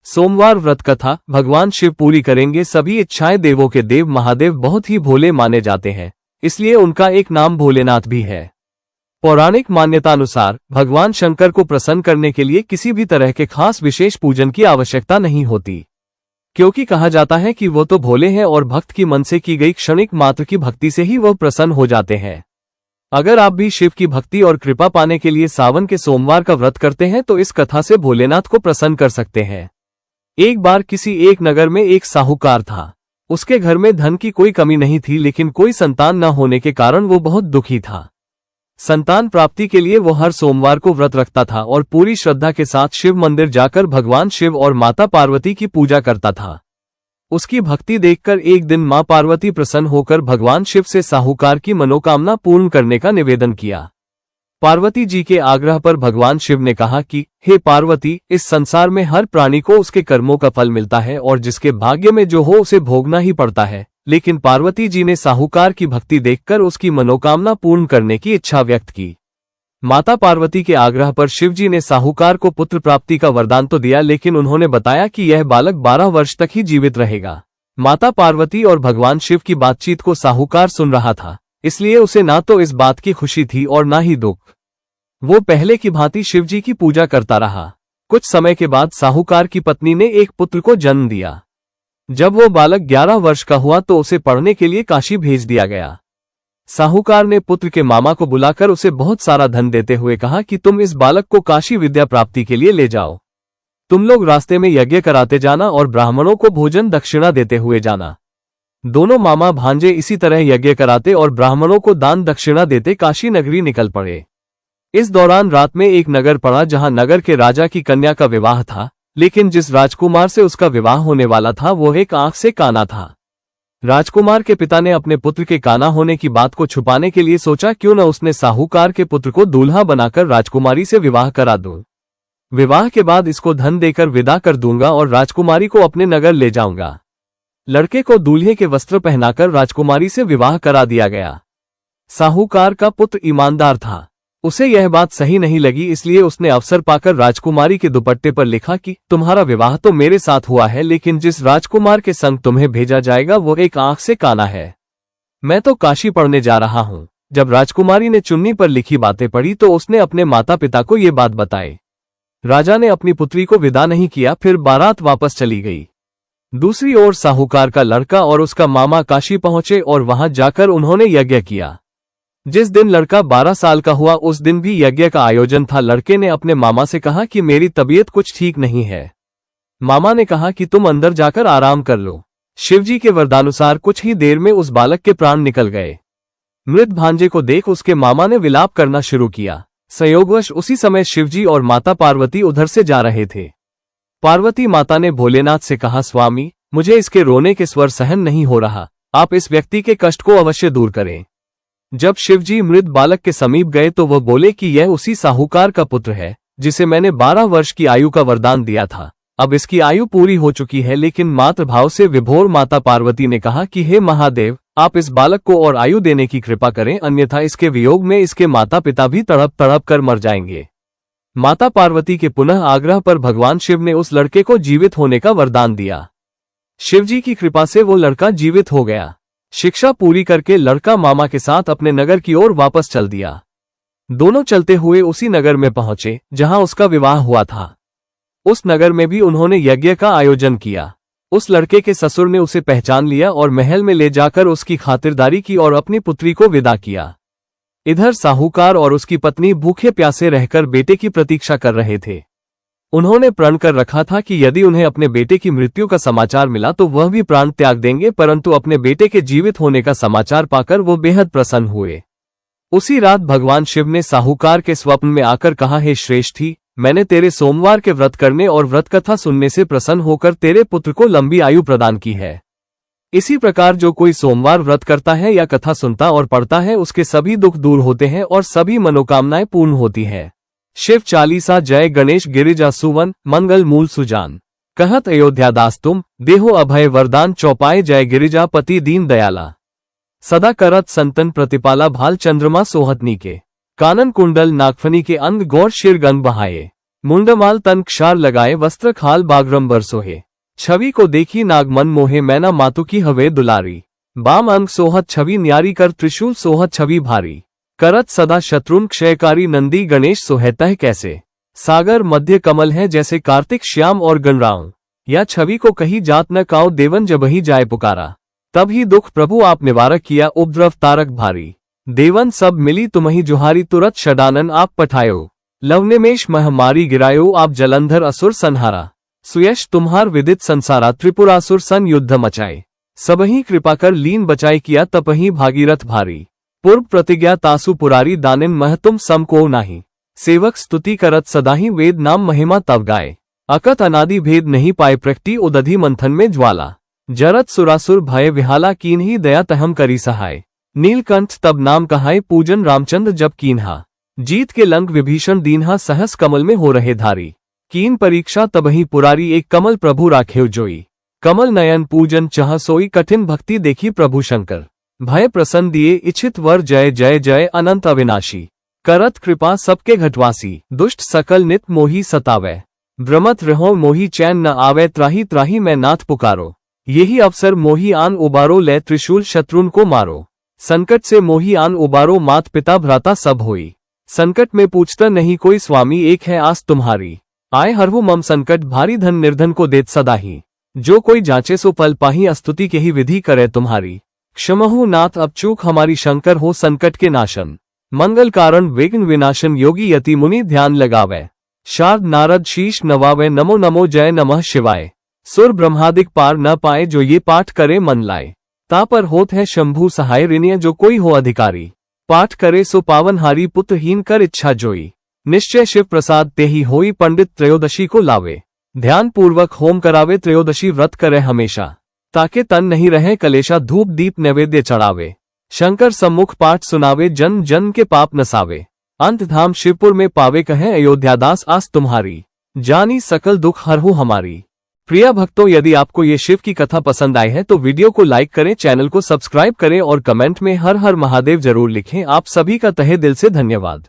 सोमवार व्रत कथा भगवान शिव पूरी करेंगे सभी इच्छाएं। देवों के देव महादेव बहुत ही भोले माने जाते हैं, इसलिए उनका एक नाम भोलेनाथ भी है। पौराणिक मान्यतानुसार भगवान शंकर को प्रसन्न करने के लिए किसी भी तरह के खास विशेष पूजन की आवश्यकता नहीं होती, क्योंकि कहा जाता है कि वो तो भोले हैं और भक्त की मन से की गई क्षणिक मात्र की भक्ति से ही वह प्रसन्न हो जाते हैं। अगर आप भी शिव की भक्ति और कृपा पाने के लिए सावन के सोमवार का व्रत करते हैं तो इस कथा से भोलेनाथ को प्रसन्न कर सकते हैं। एक बार किसी एक नगर में एक साहूकार था। उसके घर में धन की कोई कमी नहीं थी, लेकिन कोई संतान न होने के कारण वो बहुत दुखी था। संतान प्राप्ति के लिए वो हर सोमवार को व्रत रखता था और पूरी श्रद्धा के साथ शिव मंदिर जाकर भगवान शिव और माता पार्वती की पूजा करता था। उसकी भक्ति देखकर एक दिन मां पार्वती प्रसन्न होकर भगवान शिव से साहूकार की मनोकामना पूर्ण करने का निवेदन किया। पार्वती जी के आग्रह पर भगवान शिव ने कहा कि हे पार्वती, इस संसार में हर प्राणी को उसके कर्मों का फल मिलता है और जिसके भाग्य में जो हो उसे भोगना ही पड़ता है। लेकिन पार्वती जी ने साहूकार की भक्ति देखकर उसकी मनोकामना पूर्ण करने की इच्छा व्यक्त की। माता पार्वती के आग्रह पर शिव जी ने साहूकार को पुत्र प्राप्ति का वरदान तो दिया, लेकिन उन्होंने बताया कि यह बालक 12 वर्ष तक ही जीवित रहेगा। माता पार्वती और भगवान शिव की बातचीत को साहूकार सुन रहा था, इसलिए उसे ना तो इस बात की खुशी थी और ना ही दुख। वो पहले की भांति शिवजी की पूजा करता रहा। कुछ समय के बाद साहूकार की पत्नी ने एक पुत्र को जन्म दिया। जब वो बालक 11 वर्ष का हुआ तो उसे पढ़ने के लिए काशी भेज दिया गया। साहूकार ने पुत्र के मामा को बुलाकर उसे बहुत सारा धन देते हुए कहा कि तुम इस बालक को काशी विद्या प्राप्ति के लिए ले जाओ। तुम लोग रास्ते में यज्ञ कराते जाना और ब्राह्मणों को भोजन दक्षिणा देते हुए जाना। दोनों मामा भांजे इसी तरह यज्ञ कराते और ब्राह्मणों को दान दक्षिणा देते काशी नगरी निकल पड़े। इस दौरान रात में एक नगर पड़ा जहां नगर के राजा की कन्या का विवाह था, लेकिन जिस राजकुमार से उसका विवाह होने वाला था वो एक आंख से काना था। राजकुमार के पिता ने अपने पुत्र के काना होने की बात को छुपाने के लिए सोचा क्यों न उसने साहूकार के पुत्र को दूल्हा बनाकर राजकुमारी से विवाह करा दूं। विवाह के बाद इसको धन देकर विदा कर दूंगा और राजकुमारी को अपने नगर ले जाऊंगा। लड़के को दूल्हे के वस्त्र पहनाकर राजकुमारी से विवाह करा दिया गया। साहूकार का पुत्र ईमानदार था, उसे यह बात सही नहीं लगी, इसलिए उसने अवसर पाकर राजकुमारी के दुपट्टे पर लिखा कि तुम्हारा विवाह तो मेरे साथ हुआ है, लेकिन जिस राजकुमार के संग तुम्हें भेजा जाएगा वो एक आंख से काना है। मैं तो काशी पढ़ने जा रहा हूँ। जब राजकुमारी ने चुन्नी पर लिखी बातें पढ़ी तो उसने अपने माता पिता को ये बात बताई। राजा ने अपनी पुत्री को विदा नहीं किया, फिर बारात वापस चली गई। दूसरी ओर साहूकार का लड़का और उसका मामा काशी पहुंचे और वहां जाकर उन्होंने यज्ञ किया। जिस दिन लड़का 12 साल का हुआ उस दिन भी यज्ञ का आयोजन था। लड़के ने अपने मामा से कहा कि मेरी तबीयत कुछ ठीक नहीं है। मामा ने कहा कि तुम अंदर जाकर आराम कर लो। शिवजी के वरदानुसार कुछ ही देर में उस बालक के प्राण निकल गए। मृत भांजे को देख उसके मामा ने विलाप करना शुरू किया। संयोगवश उसी समय शिवजी और माता पार्वती उधर से जा रहे थे। पार्वती माता ने भोलेनाथ से कहा, स्वामी, मुझे इसके रोने के स्वर सहन नहीं हो रहा, आप इस व्यक्ति के कष्ट को अवश्य दूर करें। जब शिवजी मृत बालक के समीप गए तो वह बोले कि यह उसी साहूकार का पुत्र है जिसे मैंने 12 वर्ष की आयु का वरदान दिया था। अब इसकी आयु पूरी हो चुकी है। लेकिन मातृभाव से विभोर माता पार्वती ने कहा कि हे महादेव, आप इस बालक को और आयु देने की कृपा करें, अन्यथा इसके वियोग में इसके माता पिता भी तड़प तड़प कर मर जाएंगे। माता पार्वती के पुनः आग्रह पर भगवान शिव ने उस लड़के को जीवित होने का वरदान दिया। शिवजी की कृपा से वो लड़का जीवित हो गया। शिक्षा पूरी करके लड़का मामा के साथ अपने नगर की ओर वापस चल दिया। दोनों चलते हुए उसी नगर में पहुंचे जहां उसका विवाह हुआ था। उस नगर में भी उन्होंने यज्ञ का आयोजन किया। उस लड़के के ससुर ने उसे पहचान लिया और महल में ले जाकर उसकी खातिरदारी की और अपनी पुत्री को विदा किया। इधर साहूकार और उसकी पत्नी भूखे प्यासे रहकर बेटे की प्रतीक्षा कर रहे थे। उन्होंने प्रण कर रखा था कि यदि उन्हें अपने बेटे की मृत्यु का समाचार मिला तो वह भी प्राण त्याग देंगे, परंतु अपने बेटे के जीवित होने का समाचार पाकर वो बेहद प्रसन्न हुए। उसी रात भगवान शिव ने साहूकार के स्वप्न में आकर कहा, हे श्रेष्ठी, मैंने तेरे सोमवार के व्रत करने और व्रत कथा सुनने से प्रसन्न होकर तेरे पुत्र को लंबी आयु प्रदान की है। इसी प्रकार जो कोई सोमवार व्रत करता है या कथा सुनता और पढ़ता है उसके सभी दुख दूर होते हैं और सभी मनोकामनाएं पूर्ण होती है। शिव चालीसा। जय गणेश गिरिजा सुवन, मंगल मूल सुजान। कहत अयोध्या दास तुम, देहो अभय वरदान चौपाए। जय गिरिजा पति दीन दयाला। सदा करत संतन प्रतिपाला। भाल चंद्रमा सोहतनी के, कानन कुंडल नागफनी के अंग गौर शिर गंग बहाये। मुंडमाल तन क्षार लगाए वस्त्र खाल बागरंबर सोहे। छवि को देखी नागमन मोहे मैना मातु की हवे दुलारी। बाम अंग सोहत छवि न्यारी कर त्रिशूल सोहत छवि भारी। करत सदा शत्रुन क्षयकारी नंदी गणेश सोहतः कैसे। सागर मध्य कमल है जैसे कार्तिक श्याम और गणराव। या छवि को कही जात न काओ देवन जब ही जाए पुकारा। तब ही दुख प्रभु आप निवारक किया उपद्रव तारक भारी। देवन सब मिली तुम्हि जुहारी तुरत षडानन आप पठायो। लवनिमेश महामारी गिरायो आप जलंधर असुर संहारा। सुयश तुम्हार विदित संसारा त्रिपुरासुर सन युद्ध मचाए। सबही कृपा कर लीन बचाए किया तपही भागीरथ भारी। पूर्व प्रतिज्ञा तासु पुरारी दानिन मह तुम सम को नाही। सेवक स्तुति करत सदाही वेद नाम महिमा तव गाए। अकत अनादि भेद नहीं पाए प्रकटी उदधि मंथन में ज्वाला। जरत सुरासुर भय विहाला कीन्ही दया तहम करी सहाय। नीलकंठ तब नाम कहाय पूजन रामचंद्र जब कीन्हा। जीत के लंक विभीषण दीन्हा सहस कमल में हो रहे धारी। कीन परीक्षा तबही पुरारी एक कमल प्रभु राखेव जोई। कमल नयन पूजन चाह सोई कठिन भक्ति देखी प्रभु शंकर। भय प्रसन्न दिए इच्छित वर जय जय जय अनंत अविनाशी। करत कृपा सबके घटवासी दुष्ट सकल नित मोही सतावे। भ्रमत रहो मोही चैन न आवे त्राही त्राही मैं नाथ पुकारो। यही अवसर मोही आन उबारो ले त्रिशूल शत्रुन को मारो। संकट से मोही आन उबारो मात पिता भ्राता सब होई। संकट में पूछता नहीं कोई स्वामी एक है आस तुम्हारी। आए हरहु मम संकट भारी धन निर्धन को देत सदाही। जो कोई जांचे सो पल पाही अस्तुति के ही विधि करे तुम्हारी। क्षमहु नाथ अब चूक हमारी शंकर हो संकट के नाशन। मंगल कारण विघ्न विनाशन योगी यति मुनि ध्यान लगावे। शारद नारद शीश नवावे नमो नमो जय नमः शिवाय। सुर ब्रह्मादिक पार न पाए जो ये पाठ करे मन लाए। ता पर होत है शंभु सहाय ऋणिय जो कोई हो अधिकारी। पाठ करे सो पावनहारी पुत्रहीन कर इच्छा जोई। निश्चय शिव प्रसाद तेही होई पंडित त्रयोदशी को लावे। ध्यान पूर्वक होम करावे त्रयोदशी व्रत करे हमेशा। ताके तन नहीं रहे कलेशा धूप दीप नैवेद्य चढ़ावे। शंकर सम्मुख पाठ सुनावे जन जन के पाप नसावे। अंत धाम शिवपुर में पावे कहे अयोध्यादास आस तुम्हारी। जानी सकल दुख हरहु हमारी। प्रिय भक्तों यदि आपको ये शिव की कथा पसंद आई है तो वीडियो को लाइक करें, चैनल को सब्सक्राइब करें और कमेंट में हर हर महादेव जरूर लिखें। आप सभी का तहे दिल से धन्यवाद।